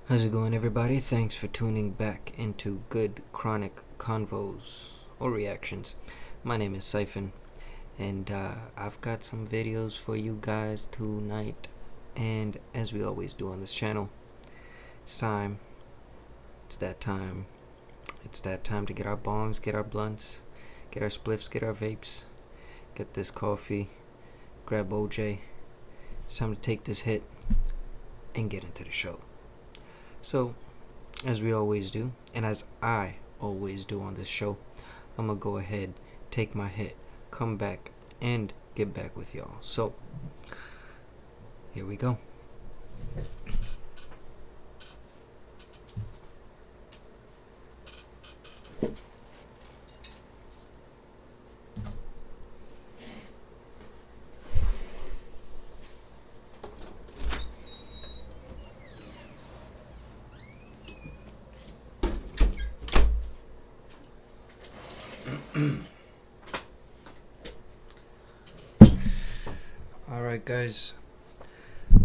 How's it going, everybody? Thanks for tuning back into good chronic convos or reactions. My name is Siphon, and I've got some videos for you guys tonight. And as we always do on this channel, it's time. It's that time. It's that time to get our bongs, get our blunts, get our spliffs, get our vapes, get this coffee, grab OJ. It's time to take this hit and get into the show. So, as we always do, and as I always do on this show, I'm gonna go ahead, take my hit, come back, and get back with y'all. So, here we go. Alright guys,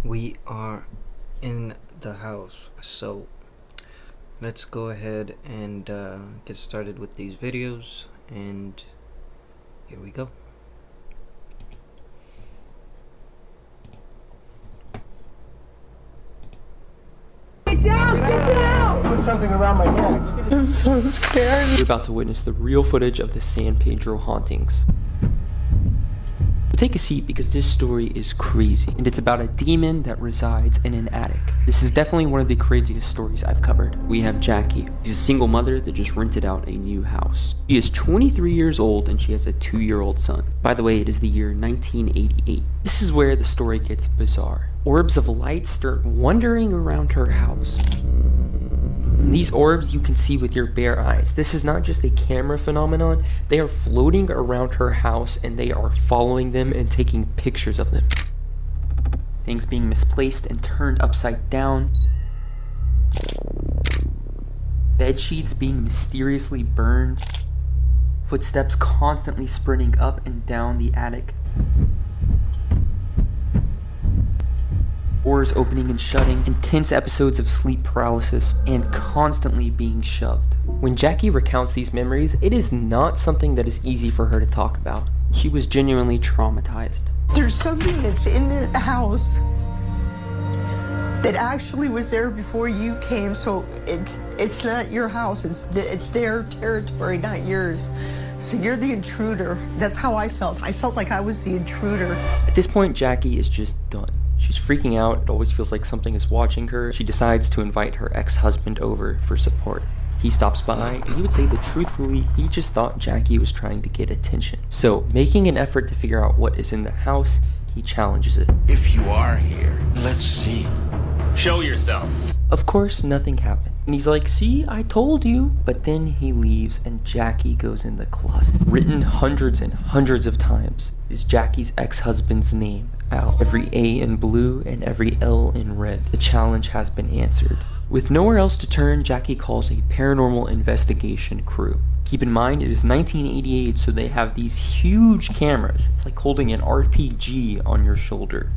we are in the house, so let's go ahead and get started with these videos, and here we go. Get down! Get down! Put something around my neck. I'm so scared. You're about to witness the real footage of the San Pedro hauntings. Take a seat because this story is crazy, and it's about a demon that resides in an attic. This is definitely one of the craziest stories I've covered. We have Jackie. She's a single mother that just rented out a new house. She is 23 years old and she has a 2-year-old son. By the way, it is the year 1988. This is where the story gets bizarre. Orbs of light start wandering around her house. And these orbs you can see with your bare eyes. This is not just a camera phenomenon. They are floating around her house and they are following them and taking pictures of them. Things being misplaced and turned upside down. Bed sheets being mysteriously burned. Footsteps constantly sprinting up and down the attic. Doors opening and shutting, intense episodes of sleep paralysis, and constantly being shoved. When Jackie recounts these memories, it is not something that is easy for her to talk about. She was genuinely traumatized. There's something that's in the house that actually was there before you came, so it's not your house, it's their territory, not yours. So you're the intruder. That's how I felt. I felt like I was the intruder. At this point, Jackie is just done. She's freaking out. It always feels like something is watching her. She decides to invite her ex-husband over for support. He stops by, and he would say that truthfully, he just thought Jackie was trying to get attention. So, making an effort to figure out what is in the house, he challenges it. If you are here, let's see. Show yourself. Of course, nothing happened. And he's like, see, I told you. But then he leaves and Jackie goes in the closet. Written hundreds and hundreds of times is Jackie's ex-husband's name out. Every A in blue and every L in red. The challenge has been answered. With nowhere else to turn, Jackie calls a paranormal investigation crew. Keep in mind, it is 1988, so they have these huge cameras. It's like holding an RPG on your shoulder.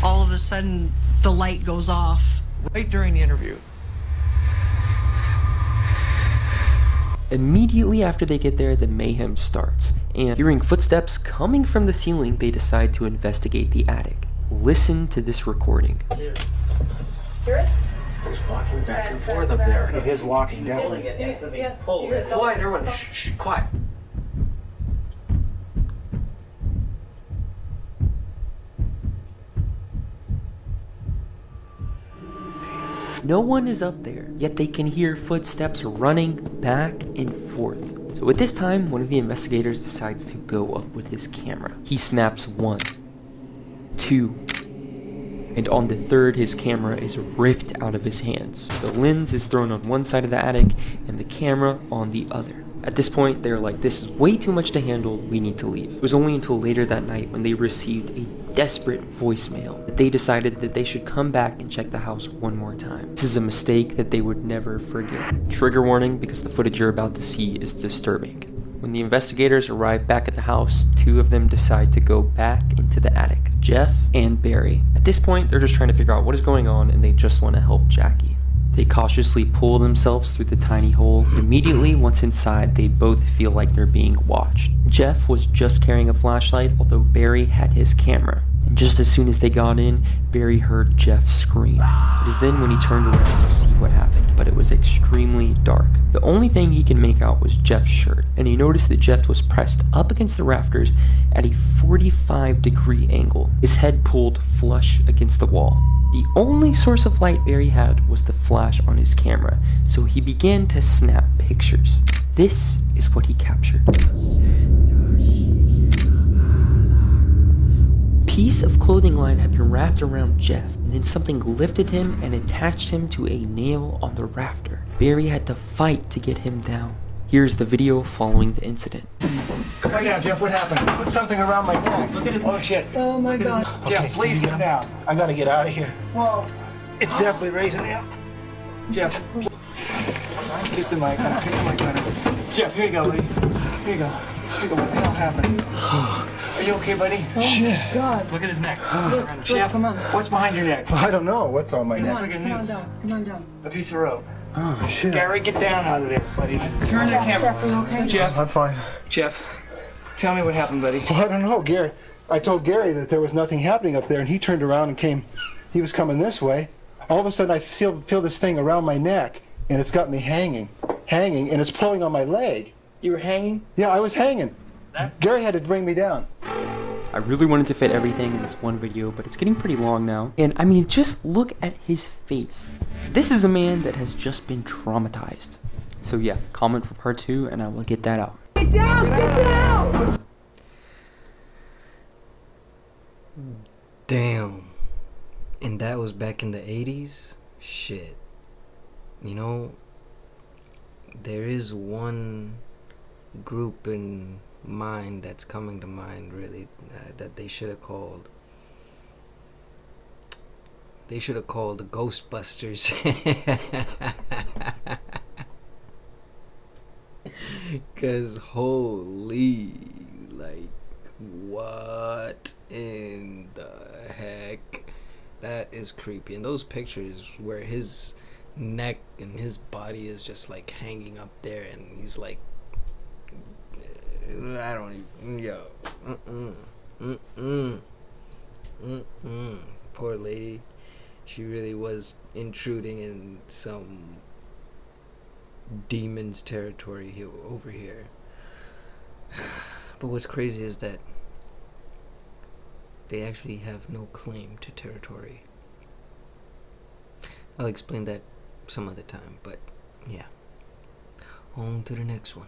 All of a sudden, the light goes off. Right during the interview. Immediately after they get there, the mayhem starts, and hearing footsteps coming from the ceiling, they decide to investigate the attic. Listen to this recording. Hear it? He's walking back and forth up there. It is walking, definitely. Yes. Quiet, everyone. Shh, quiet. No one is up there, yet they can hear footsteps running back and forth. So at this time, one of the investigators decides to go up with his camera. He snaps 1, 2, and on the third, his camera is ripped out of his hands. The lens is thrown on one side of the attic and the camera on the other. At this point, they're like, this is way too much to handle, we need to leave. It was only until later that night when they received a desperate voicemail that they decided that they should come back and check the house one more time. This is a mistake that they would never forget. Trigger warning, because the footage you're about to see is disturbing. When the investigators arrive back at the house, two of them decide to go back into the attic, Jeff and Barry. At this point, they're just trying to figure out what is going on and they just want to help Jackie. They cautiously pull themselves through the tiny hole. Immediately, once inside, they both feel like they're being watched. Jeff was just carrying a flashlight, although Barry had his camera. And just as soon as they got in, Barry heard Jeff scream. It is then when he turned around to see what happened, but it was extremely dark. The only thing he could make out was Jeff's shirt, and he noticed that Jeff was pressed up against the rafters at a 45-degree angle, his head pulled flush against the wall. The only source of light Barry had was the flash on his camera, so he began to snap pictures. This is what he captured. A piece of clothing line had been wrapped around Jeff, and then something lifted him and attached him to a nail on the rafter. Barry had to fight to get him down. Here's the video following the incident. Right now, Jeff, what happened? Put something around my neck. Look at his. Oh shit. Oh my God. Jeff, please get down. I gotta get out of here. Whoa. It's definitely raising me up. Jeff. Get the mic. Get the mic on. Jeff, here you go, buddy. Here you go. Here you go. What the hell happened? Are you okay, buddy? Oh shit. God. Look at his neck. Look, Jeff, come on. what's behind your neck? I don't know what's on my Come neck. on, come on down. Come on down. A piece of rope. Oh shit. Gary, get down out of there, buddy. Turn the camera. Jeff, are you okay? Jeff, I'm fine. Jeff, tell me what happened, buddy. Well, I don't know, Gary. I told Gary that there was nothing happening up there, and he turned around and came. He was coming this way. All of a sudden, I feel this thing around my neck, and it's got me hanging, and it's pulling on my leg. You were hanging? Yeah, I was hanging. Gary had to bring me down. I really wanted to fit everything in this one video, but it's getting pretty long now. And I mean, just look at his face. This is a man that has just been traumatized. So yeah, comment for part 2 and I will get that out. Get down! Get down! Damn. And that was back in the 80s? Shit. You know, there is one group in mind that's coming to mind, really, that they should have called. They should have called the Ghostbusters. Cause holy, like, what in the heck? That is creepy. And those pictures where his neck and his body is just like hanging up there, and he's like, I don't even, yo, poor lady. She really was intruding in some demon's territory here, over here. But what's crazy is that they actually have no claim to territory. I'll explain that some other time, but yeah. On to the next one.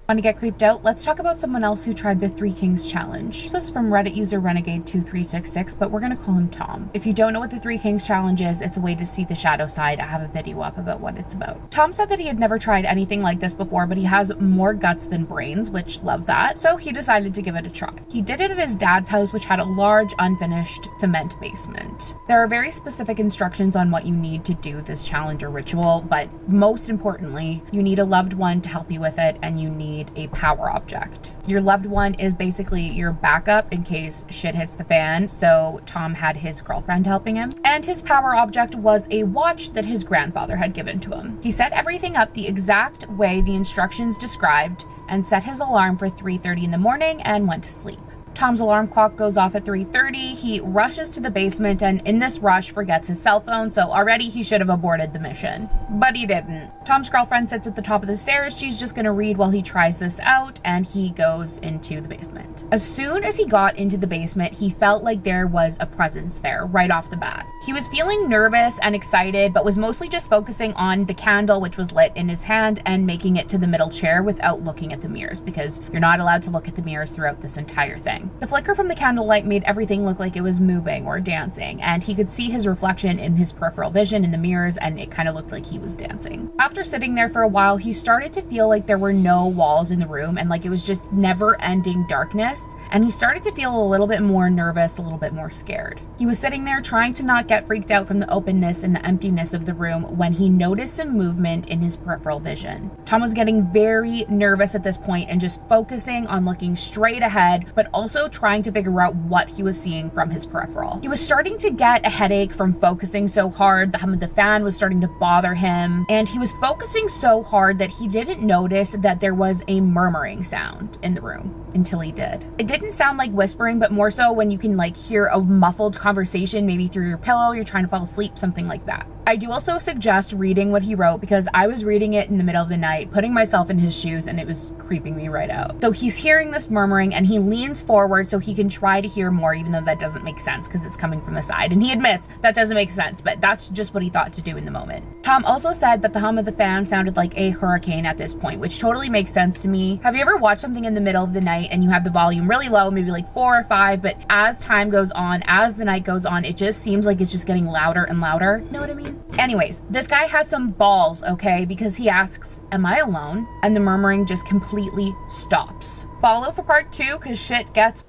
Want to get creeped out? Let's talk about someone else who tried the Three Kings challenge. This was from Reddit user Renegade2366, but we're gonna call him Tom. If you don't know what the Three Kings challenge is, it's a way to see the shadow side. I have a video up about what it's about. Tom said that he had never tried anything like this before, but he has more guts than brains, which love that, so he decided to give it a try. He did it at his dad's house, which had a large unfinished cement basement. There are very specific instructions on what you need to do this challenge or ritual, but most importantly, you need a loved one to help you with it, and you need a power object. Your loved one is basically your backup in case shit hits the fan, so Tom had his girlfriend helping him, and his power object was a watch that his grandfather had given to him. He set everything up the exact way the instructions described and set his alarm for 3:30 in the morning and went to sleep. Tom's alarm clock goes off at 3:30. He rushes to the basement and in this rush forgets his cell phone, so already he should have aborted the mission. But he didn't. Tom's girlfriend sits at the top of the stairs. She's just gonna read while he tries this out, and he goes into the basement. As soon as he got into the basement, he felt like there was a presence there right off the bat. He was feeling nervous and excited, but was mostly just focusing on the candle which was lit in his hand and making it to the middle chair without looking at the mirrors, because you're not allowed to look at the mirrors throughout this entire thing. dancing. The flicker from the candlelight made everything look like it was moving or dancing, and he could see his reflection in his peripheral vision in the mirrors, and it kind of looked like he was dancing. After sitting there for a while, he started to feel like there were no walls in the room and like it was just never-ending darkness, and he started to feel a little bit more nervous, a little bit more scared. He was sitting there trying to not get freaked out from the openness and the emptiness of the room when he noticed some movement in his peripheral vision. Tom was getting very nervous at this point and just focusing on looking straight ahead, but also trying to figure out what he was seeing from his peripheral. He was starting to get a headache from focusing so hard. The hum of the fan was starting to bother him, and he was focusing so hard that he didn't notice that there was a murmuring sound in the room until he did. It didn't sound like whispering, but more so when you can like hear a muffled conversation, maybe through your pillow, you're trying to fall asleep, something like that. I do also suggest reading what he wrote because I was reading it in the middle of the night, putting myself in his shoes, and it was creeping me right out. So he's hearing this murmuring and he leans forward so he can try to hear more, even though that doesn't make sense because it's coming from the side. And he admits that doesn't make sense, but that's just what he thought to do in the moment. Tom also said that the hum of the fan sounded like a hurricane at this point, which totally makes sense to me. Have you ever watched something in the middle of the night and you have the volume really low, maybe like 4 or 5, but as time goes on, as the night goes on, it just seems like it's just getting louder and louder? Know what I mean? Anyways, this guy has some balls, okay? Because he asks, "Am I alone?" And the murmuring just completely stops. Follow for part 2 because shit gets...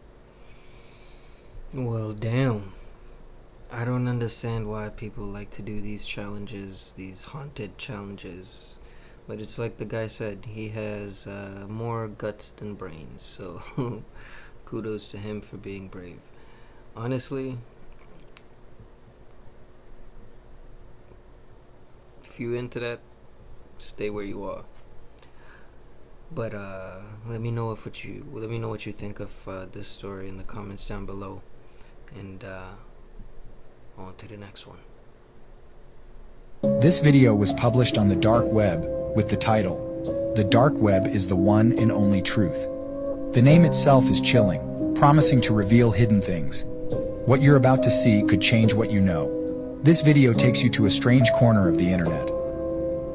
Well, damn. I don't understand why people like to do these challenges, these haunted challenges. But it's like the guy said, he has more guts than brains. So kudos to him for being brave. Honestly, if you into that, stay where you are. But let me know what you think of this story in the comments down below, and on to the next one. This video was published on the dark web with the title, "The Dark Web is the One and Only Truth." The name itself is chilling, promising to reveal hidden things. What you're about to see could change what you know. This video takes you to a strange corner of the internet.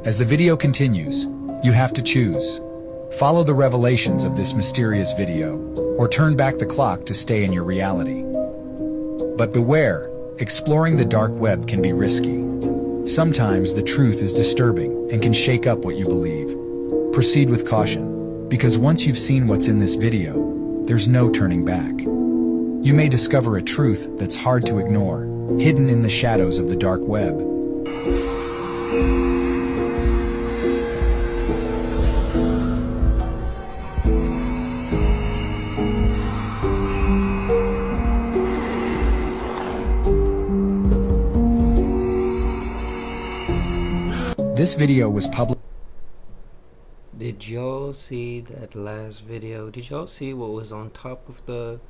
As the video continues, you have to choose. Follow the revelations of this mysterious video, or turn back the clock to stay in your reality. But beware, exploring the dark web can be risky. Sometimes the truth is disturbing and can shake up what you believe. Proceed with caution, because once you've seen what's in this video, there's no turning back. You may discover a truth that's hard to ignore, hidden in the shadows of the dark web. This video was published. Did y'all see that last video? Did y'all see what was on top of the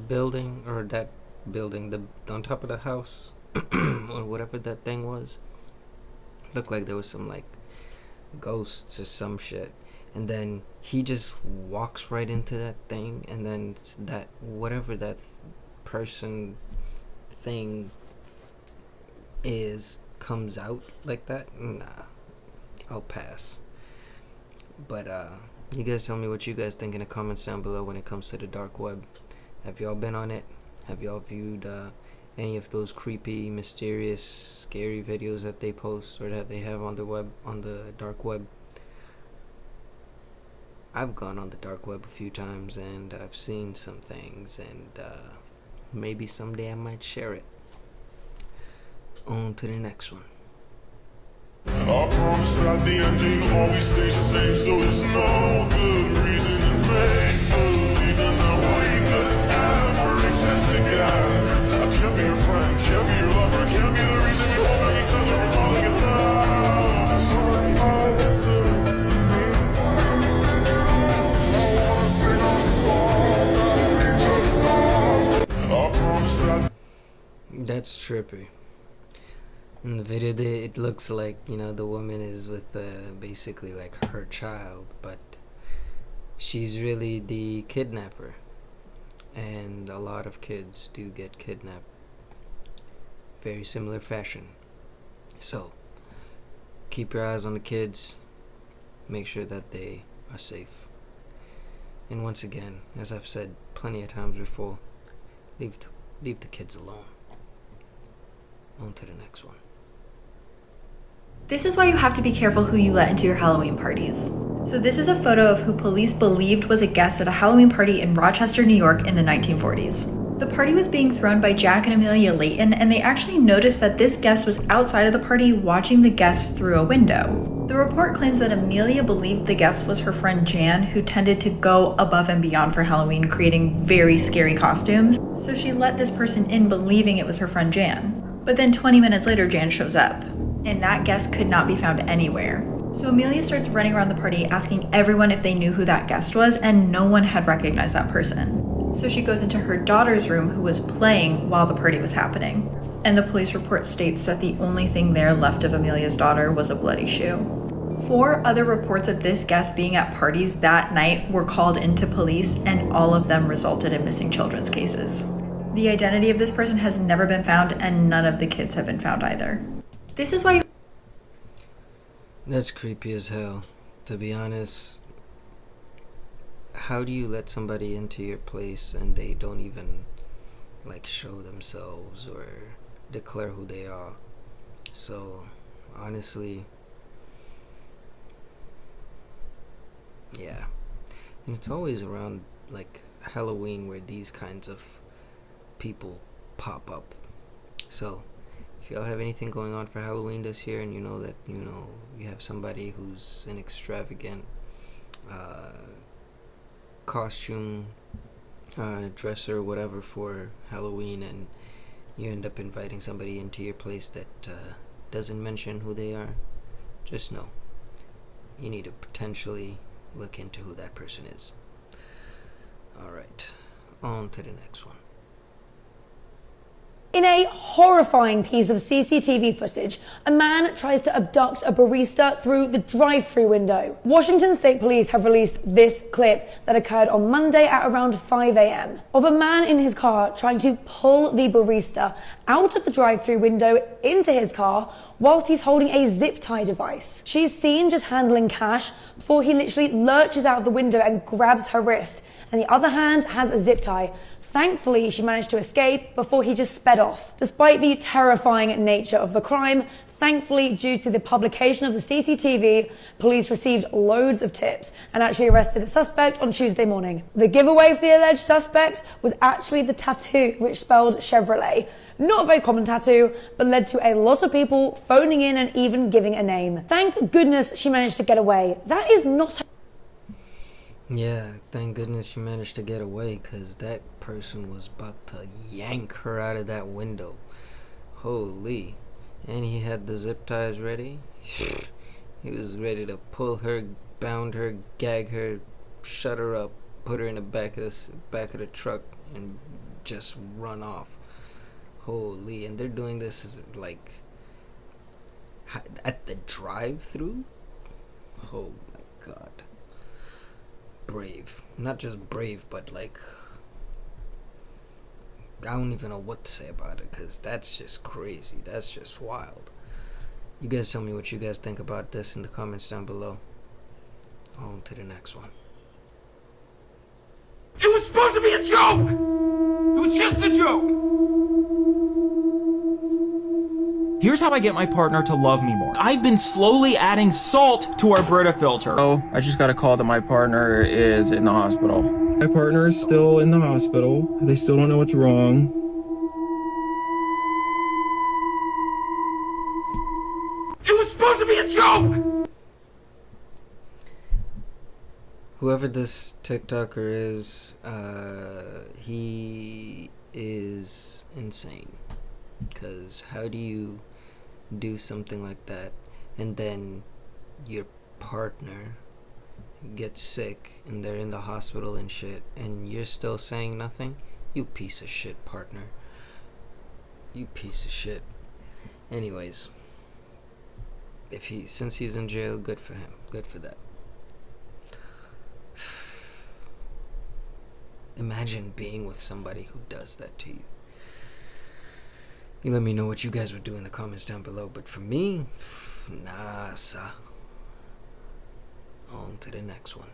building, or that building, on top of the house, or whatever that thing was? Looked like there was some like ghosts or some shit, and then he just walks right into that thing, and then that whatever that person thing is comes out like that. Nah, I'll pass. But you guys tell me what you guys think in the comments down below when it comes to the dark web. Have y'all been on it? Have y'all viewed any of those creepy, mysterious, scary videos that they post or that they have on the web, on the dark web? I've gone on the dark web a few times and I've seen some things, and maybe someday I might share it. On to the next one. I promise that the ending always stays the same, so there's no good reason to make believe in the way could ever exist again. I can't be your friend, can't be your lover, can't be the reason we hold each other, we're calling it love. Sorry, I wanna sing a song that we just lost. I promise that. That's trippy. In the video, it looks like, you know, the woman is with basically like her child, but she's really the kidnapper, and a lot of kids do get kidnapped. Very similar fashion. So keep your eyes on the kids, make sure that they are safe. And once again, as I've said plenty of times before, leave the kids alone. On to the next one. This is why you have to be careful who you let into your Halloween parties. So this is a photo of who police believed was a guest at a Halloween party in Rochester, New York in the 1940s. The party was being thrown by Jack and Amelia Layton, and they actually noticed that this guest was outside of the party watching the guests through a window. The report claims that Amelia believed the guest was her friend Jan, who tended to go above and beyond for Halloween, creating very scary costumes. So she let this person in believing it was her friend Jan. But then 20 minutes later, Jan shows up, and that guest could not be found anywhere. So Amelia starts running around the party asking everyone if they knew who that guest was, and no one had recognized that person. So she goes into her daughter's room, who was playing while the party was happening. And the police report states that the only thing there left of Amelia's daughter was a bloody shoe. 4 other reports of this guest being at parties that night were called into police, and all of them resulted in missing children's cases. The identity of this person has never been found, and none of the kids have been found either. This is why That's creepy as hell. To be honest, how do you let somebody into your place and they don't even like show themselves or declare who they are? So honestly, yeah. And it's always around like Halloween where these kinds of people pop up. So if y'all have anything going on for Halloween this year, and you know that you have somebody who's an extravagant costume dresser, whatever, for Halloween, and you end up inviting somebody into your place that doesn't mention who they are, just know you need to potentially look into who that person is. Alright, on to the next one. In a horrifying piece of CCTV footage, a man tries to abduct a barista through the drive-thru window. Washington State Police have released this clip that occurred on Monday at around 5 a.m. of a man in his car trying to pull the barista out of the drive-thru window into his car whilst he's holding a zip tie device. She's seen just handling cash before he literally lurches out of the window and grabs her wrist, and the other hand has a zip tie. Thankfully, she managed to escape before he just sped off. Despite the terrifying nature of the crime, thankfully, due to the publication of the CCTV, police received loads of tips and actually arrested a suspect on Tuesday morning. The giveaway for the alleged suspect was actually the tattoo, which spelled Chevrolet. Not a very common tattoo, but led to a lot of people phoning in and even giving a name. Thank goodness she managed to get away. That is not... Yeah, thank goodness she managed to get away, because that person was about to yank her out of that window. Holy. And he had the zip ties ready. He was ready to pull her, bound her, gag her, shut her up, put her in the back of the truck, and just run off. Holy. And they're doing this like at the drive-thru? Oh my god. Brave. Not just brave, but like, I don't even know what to say about it, because that's just crazy. That's just wild. You guys tell me what you guys think about this in the comments down below. On to the next one. It was supposed to be a joke! It was just a joke! Here's how I get my partner to love me more. I've been slowly adding salt to our Brita filter. Oh, I just got a call that my partner is in the hospital. My partner is still in the hospital. They still don't know what's wrong. It was supposed to be a joke! Whoever this TikToker is, he is insane. Because how do you do something like that and then your partner gets sick and they're in the hospital and shit and you're still saying nothing? You piece of shit, partner. You piece of shit. Anyways, since he's in jail, good for him. Good for that. Imagine being with somebody who does that to you. You let me know what you guys would do in the comments down below. But for me, nah, sir. On to the next one.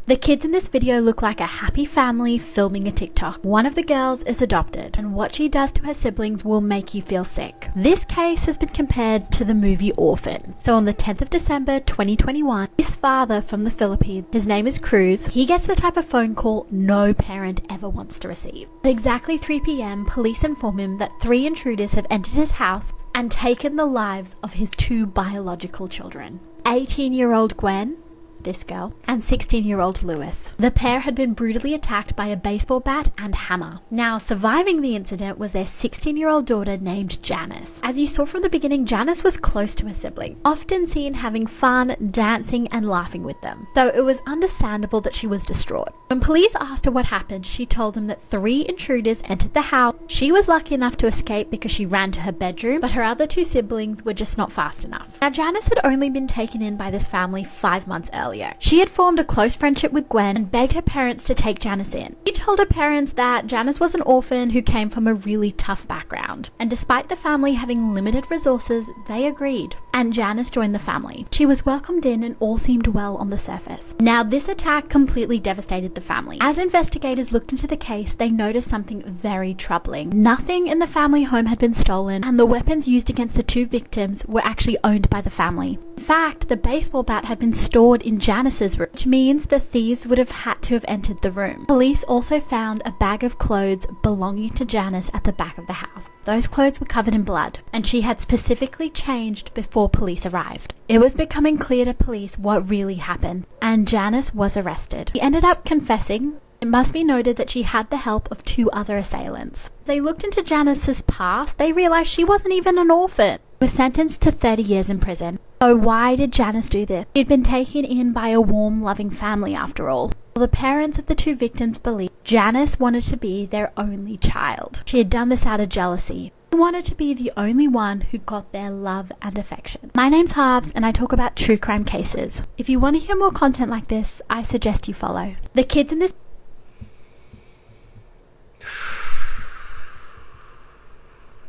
The kids in this video look like a happy family filming a TikTok. One of the girls is adopted, and what she does to her siblings will make you feel sick. This case has been compared to the movie Orphan. So on the 10th of December 2021, his father from the Philippines, his name is Cruz, he gets the type of phone call no parent ever wants to receive. At exactly 3 p.m, police inform him that 3 intruders have entered his house and taken the lives of his 2 biological children. 18-year-old Gwen, this girl, and 16-year-old Lewis. The pair had been brutally attacked by a baseball bat and hammer. Now, surviving the incident was their 16-year-old daughter named Janice. As you saw from the beginning, Janice was close to her sibling, often seen having fun, dancing, and laughing with them. So it was understandable that she was distraught. When police asked her what happened, she told them that 3 intruders entered the house. She was lucky enough to escape because she ran to her bedroom, but her other 2 siblings were just not fast enough. Now, Janice had only been taken in by this family 5 months earlier. She had formed a close friendship with Gwen and begged her parents to take Janice in. She told her parents that Janice was an orphan who came from a really tough background. And despite the family having limited resources, they agreed. And Janice joined the family. She was welcomed in and all seemed well on the surface. Now, this attack completely devastated the family. As investigators looked into the case, they noticed something very troubling. Nothing in the family home had been stolen, and the weapons used against the 2 victims were actually owned by the family. In fact, the baseball bat had been stored in Janice's room, which means the thieves would have had to have entered the room. Police also found a bag of clothes belonging to Janice at the back of the house. Those clothes were covered in blood, and she had specifically changed before police arrived. It was becoming clear to police what really happened, and Janice was arrested. She ended up confessing. It must be noted that she had the help of 2 other assailants. They looked into Janice's past. They realized she wasn't even an orphan. She was sentenced to 30 years in prison. So why did Janice do this? She'd been taken in by a warm, loving family after all. Well, the parents of the 2 victims believed Janice wanted to be their only child. She had done this out of jealousy. She wanted to be the only one who got their love and affection. My name's Harves, and I talk about true crime cases. If you want to hear more content like this, I suggest you follow. The kids in this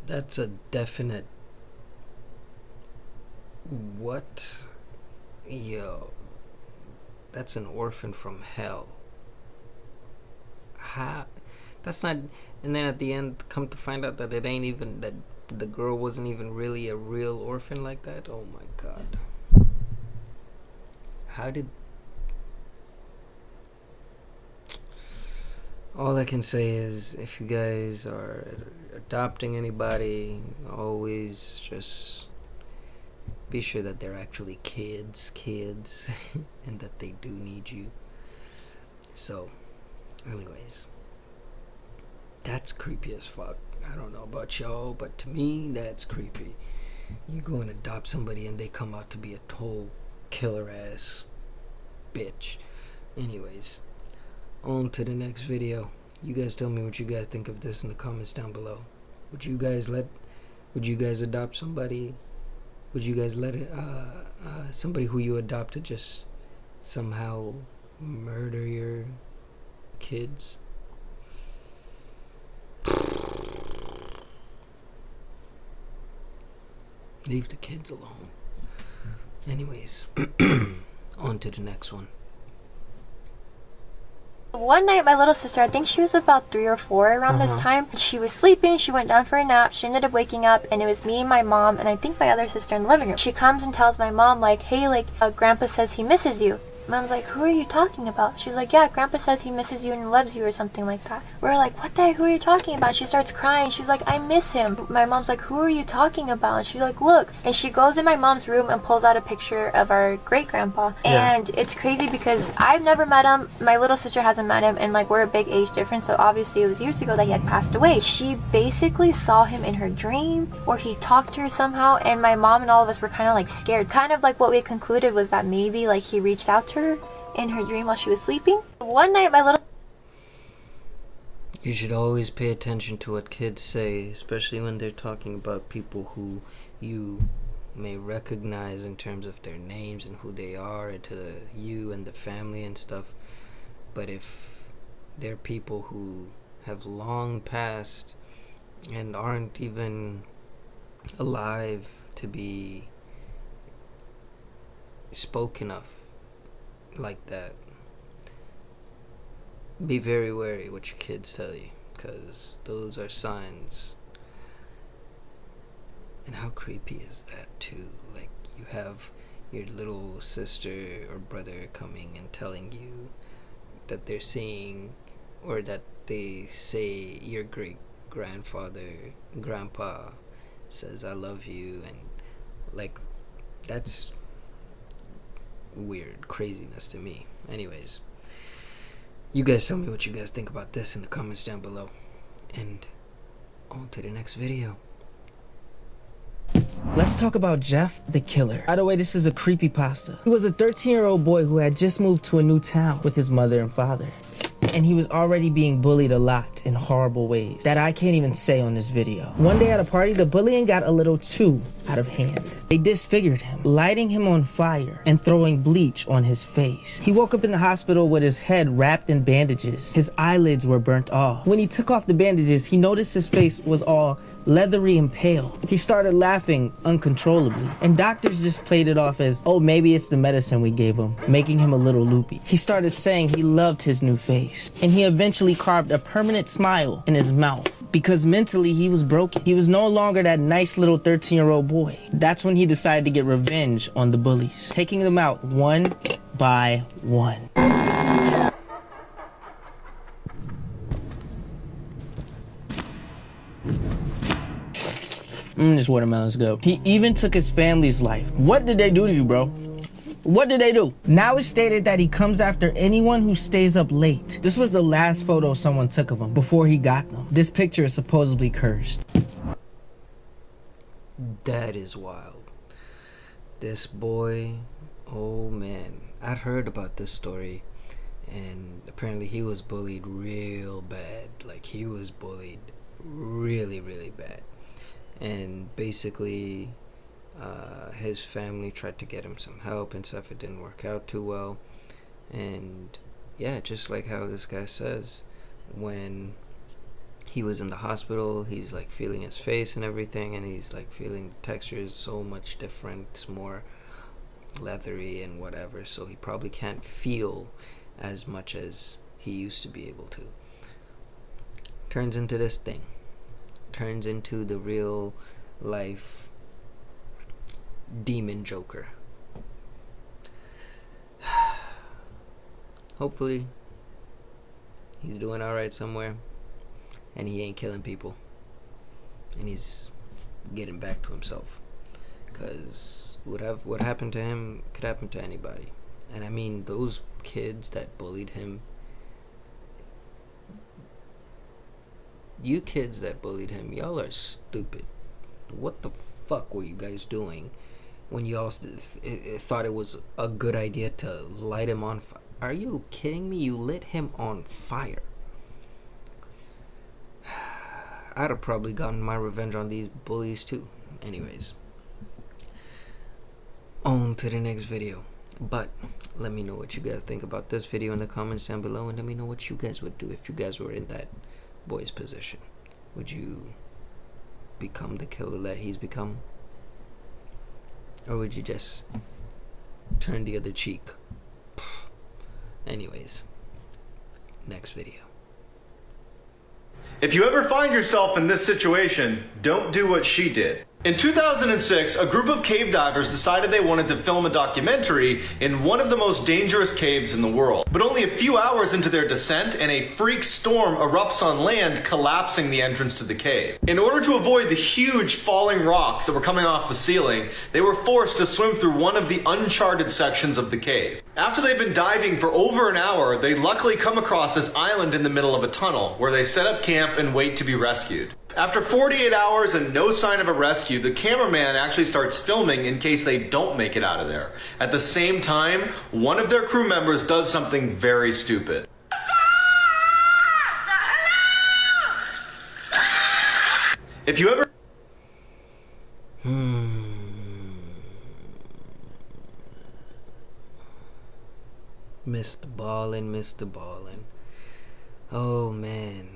That's a definite. What? Yo. That's an orphan from hell. How? That's not. And then at the end, come to find out that it ain't even. That the girl wasn't even really a real orphan like that. Oh my god. How did. All I can say is, if you guys are adopting anybody, always just be sure that they're actually kids, and that they do need you. So, anyways, that's creepy as fuck. I don't know about y'all, but to me, that's creepy. You go and adopt somebody and they come out to be a total killer ass bitch. Anyways, on to the next video. You guys tell me what you guys think of this in the comments down below. Would you guys adopt somebody? Would you guys let somebody who you adopted just somehow murder your kids? Leave the kids alone. Anyways, on to the next one. One night, my little sister, I think she was about 3 or 4 around this time, she was sleeping, she went down for a nap, she ended up waking up, and it was me, my mom, and I think my other sister in the living room. She comes and tells my mom, like, hey, like, Grandpa says he misses you. Mom's like, who are you talking about? She's like, yeah, Grandpa says he misses you and loves you or something like that. We're like, what the heck, who are you talking about? She starts crying. She's like, I miss him. My mom's like, who are you talking about? And she's like, look. And she goes in my mom's room and pulls out a picture of our great grandpa. Yeah. And it's crazy because I've never met him. My little sister hasn't met him, and like we're a big age difference, so obviously it was years ago that he had passed away. She basically saw him in her dream, or he talked to her somehow, and my mom and all of us were kind of like scared. Kind of like what we concluded was that maybe like he reached out to her in her dream while she was sleeping. One night, my little... You should always pay attention to what kids say, especially when they're talking about people who you may recognize in terms of their names and who they are to you and the family and stuff. But if they're people who have long passed and aren't even alive to be spoken of like that, be very wary what your kids tell you, because those are signs. And how creepy is that too? Like, you have your little sister or brother coming and telling you that they're seeing, or that they say your great grandpa says I love you, and like, that's weird craziness to me. Anyways, you guys tell me what you guys think about this in the comments down below, and on to the next video. Let's talk about Jeff the Killer. By the way, this is a creepypasta. He was a 13-year-old boy who had just moved to a new town with his mother and father. And he was already being bullied a lot in horrible ways that I can't even say on this video. One day at a party, the bullying got a little too out of hand. They disfigured him, lighting him on fire and throwing bleach on his face. He woke up in the hospital with his head wrapped in bandages. His eyelids were burnt off. When he took off the bandages, he noticed his face was all leathery and pale. He started laughing uncontrollably, and doctors just played it off as, oh, maybe it's the medicine we gave him, making him a little loopy. He started saying he loved his new face, and he eventually carved a permanent smile in his mouth, because mentally he was broken. He was no longer that nice little 13-year-old boy. That's when he decided to get revenge on the bullies, taking them out one by one. This watermelon's good. He even took his family's life. What did they do to you, bro? What did they do? Now it's stated that he comes after anyone who stays up late. This was the last photo someone took of him before he got them. This picture is supposedly cursed. That is wild. This boy, oh man. I'd heard about this story, and apparently he was bullied real bad. Like, he was bullied really, really bad. And basically, his family tried to get him some help and stuff. It didn't work out too well. And yeah, just like how this guy says, when he was in the hospital, he's like feeling his face and everything, and he's like feeling the texture is so much different. It's more leathery and whatever, so he probably can't feel as much as he used to be able to. Turns into this thing. Turns into the real life demon Joker. Hopefully he's doing alright somewhere, and he ain't killing people, and he's getting back to himself, because what happened to him could happen to anybody. And I mean, those kids that bullied him, you kids that bullied him, y'all are stupid. What the fuck were you guys doing when y'all thought it was a good idea to light him on fire? Are you kidding me? You lit him on fire. I'd have probably gotten my revenge on these bullies too. Anyways, on to the next video. But let me know what you guys think about this video in the comments down below, and let me know what you guys would do if you guys were in that boy's position. Would you become the killer that he's become, or would you just turn the other cheek? Anyways, next video. If you ever find yourself in this situation, don't do what she did. In 2006, a group of cave divers decided they wanted to film a documentary in one of the most dangerous caves in the world. But only a few hours into their descent, and a freak storm erupts on land, collapsing the entrance to the cave. In order to avoid the huge falling rocks that were coming off the ceiling, they were forced to swim through one of the uncharted sections of the cave. After they've been diving for over an hour, they luckily come across this island in the middle of a tunnel, where they set up camp and wait to be rescued. After 48 hours and no sign of a rescue, the cameraman actually starts filming in case they don't make it out of there. At the same time, one of their crew members does something very stupid. If you ever... Mr. Ballin', Mr. Ballin'. Oh man.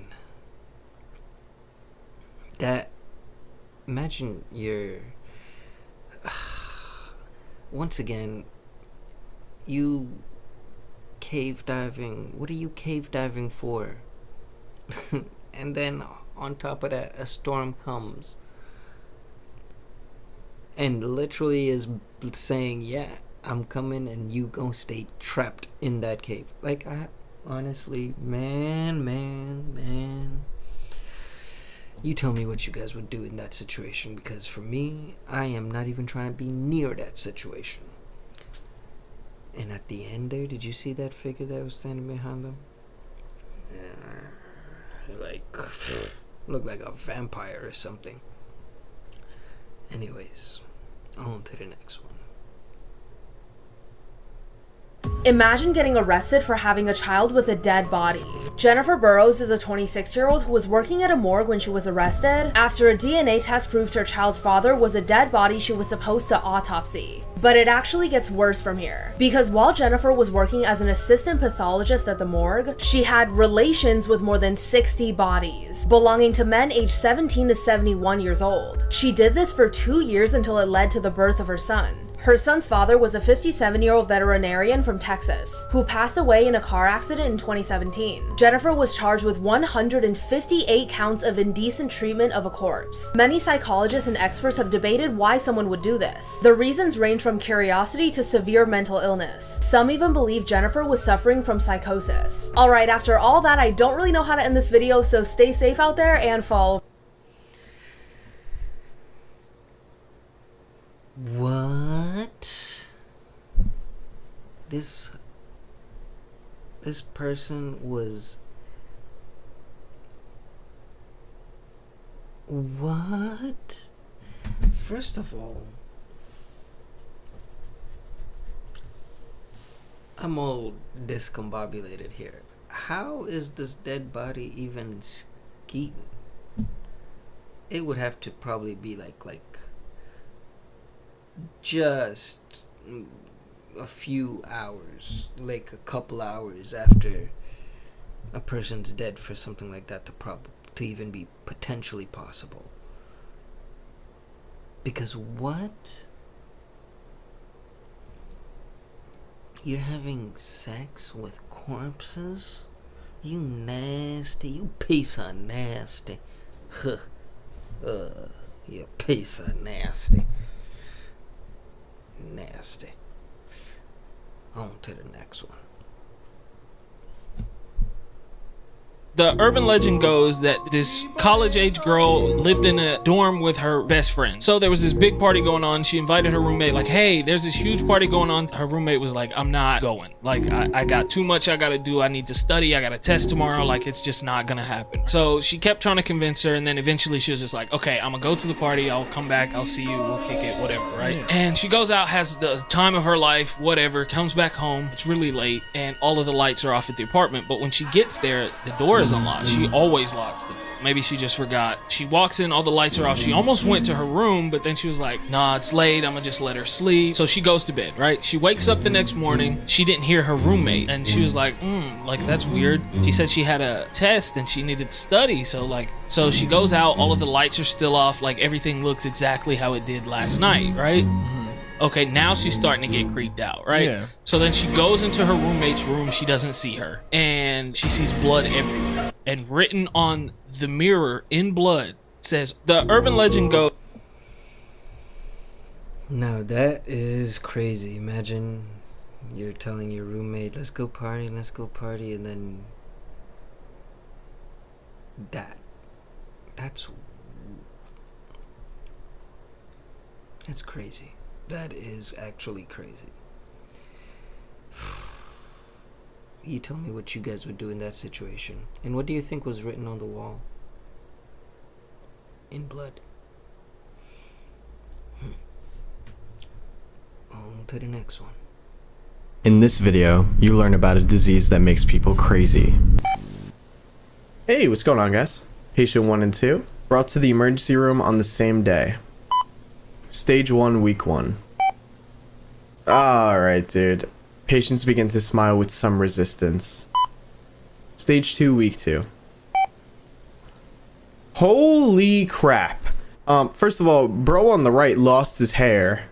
That, imagine you're, once again, you cave diving. What are you cave diving for? And then on top of that, a storm comes and literally is saying, yeah, I'm coming and you gonna stay trapped in that cave. Like, I honestly, man, you tell me what you guys would do in that situation, because for me, I am not even trying to be near that situation. And at the end there, did you see that figure that was standing behind them? Like, looked like a vampire or something. Anyways, on to the next one. Imagine getting arrested for having a child with a dead body. Jennifer Burrows is a 26-year-old who was working at a morgue when she was arrested after a DNA test proved her child's father was a dead body she was supposed to autopsy. But it actually gets worse from here, because while Jennifer was working as an assistant pathologist at the morgue, she had relations with more than 60 bodies, belonging to men aged 17 to 71 years old. She did this for 2 years until it led to the birth of her son. Her son's father was a 57-year-old veterinarian from Texas, who passed away in a car accident in 2017. Jennifer was charged with 158 counts of indecent treatment of a corpse. Many psychologists and experts have debated why someone would do this. The reasons range from curiosity to severe mental illness. Some even believe Jennifer was suffering from psychosis. Alright, after all that, I don't really know how to end this video, so stay safe out there and follow. What? This person was... What? First of all, I'm all discombobulated here. How is this dead body even skeeting? It would have to probably be like just a few hours, like a couple hours after a person's dead for something like that to even be potentially possible. Because what? You're having sex with corpses? You nasty, you piece of nasty. Huh. You piece of nasty. Nasty. On to the next one. The urban legend goes that this college-age girl lived in a dorm with her best friend. So there was this big party going on. She invited her roommate, like, hey, there's this huge party going on. Her roommate was like, I'm not going. Like, I got too much I gotta do. I need to study. I got a test tomorrow. Like, it's just not gonna happen. So she kept trying to convince her, and then eventually she was just like, okay, I'm gonna go to the party. I'll come back. I'll see you. We'll kick it, whatever, right? Yeah. And she goes out, has the time of her life, whatever, comes back home. It's really late, and all of the lights are off at the apartment. But when she gets there, the door is unlocked. She always locks them. Maybe she just forgot. She walks in, all the lights are off. She almost went to her room, but then she was like, nah, it's late. I'm gonna just let her sleep. So she goes to bed, right? She wakes up the next morning. She didn't hear her roommate, and she was like, like, that's weird. She said she had a test and she needed to study. So she goes out, all of the lights are still off. Like, everything looks exactly how it did last night, right? Okay, now she's starting to get creeped out, right? Yeah. So then she goes into her roommate's room. She doesn't see her, and she sees blood everywhere. And written on the mirror in blood says, the urban legend goes... Now that is crazy. Imagine you're telling your roommate, let's go party, and then that's crazy. That is actually crazy. You tell me what you guys would do in that situation. And what do you think was written on the wall? In blood. On to the next one. In this video, you learn about a disease that makes people crazy. Hey, what's going on, guys? Patient 1 and 2 brought to the emergency room on the same day. Stage 1, week 1. Alright, dude. Patients begin to smile with some resistance. Stage 2, week 2. Holy crap. First of all, bro on the right lost his hair.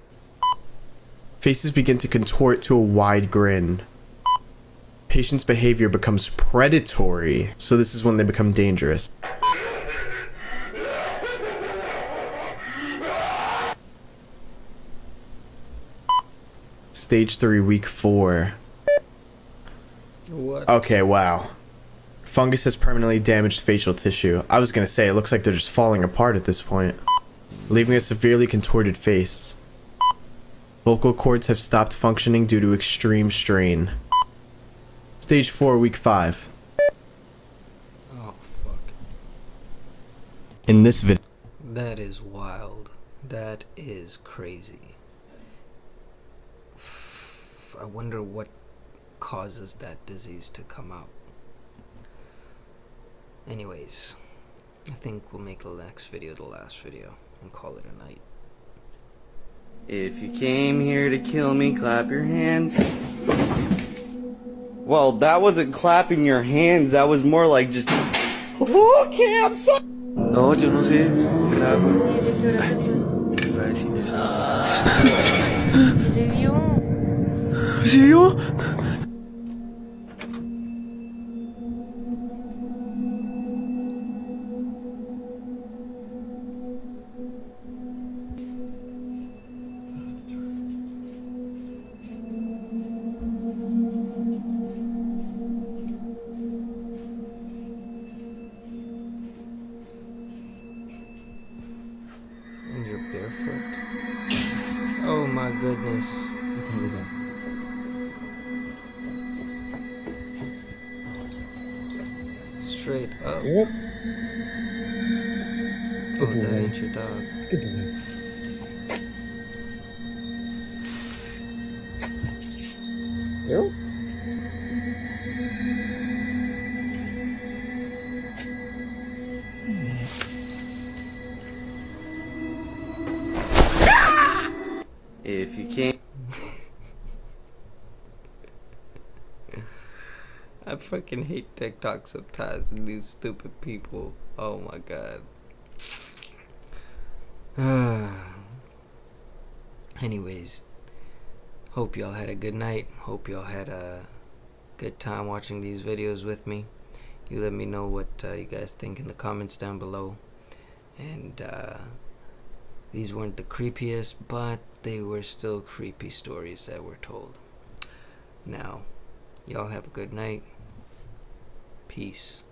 Faces begin to contort to a wide grin. Patient's behavior becomes predatory, so this is when they become dangerous. Stage 3, week 4. What? Okay, wow. Fungus has permanently damaged facial tissue. I was gonna say, it looks like they're just falling apart at this point, leaving a severely contorted face. Vocal cords have stopped functioning due to extreme strain. Stage 4, week 5. Oh, fuck. In this video. That is wild. That is crazy. I wonder what causes that disease to come out. Anyways, I think we'll make the next video the last video and call it a night. If you came here to kill me, clap your hands. Well, that wasn't clapping your hands, that was more like just... Okay, I'm so... No, yo no sé. ¿Sí vio? And you're barefoot? Oh my goodness. What was that? Straight up. Yep. Oh, that ain't your dog. Good boy. Yep. If you can't... I fucking hate TikTok sometimes and these stupid people. Oh my god. Anyways, hope y'all had a good night. Hope y'all had a good time watching these videos with me. You let me know what you guys think in the comments down below. And these weren't the creepiest, but they were still creepy stories that were told. Now, y'all have a good night. Peace.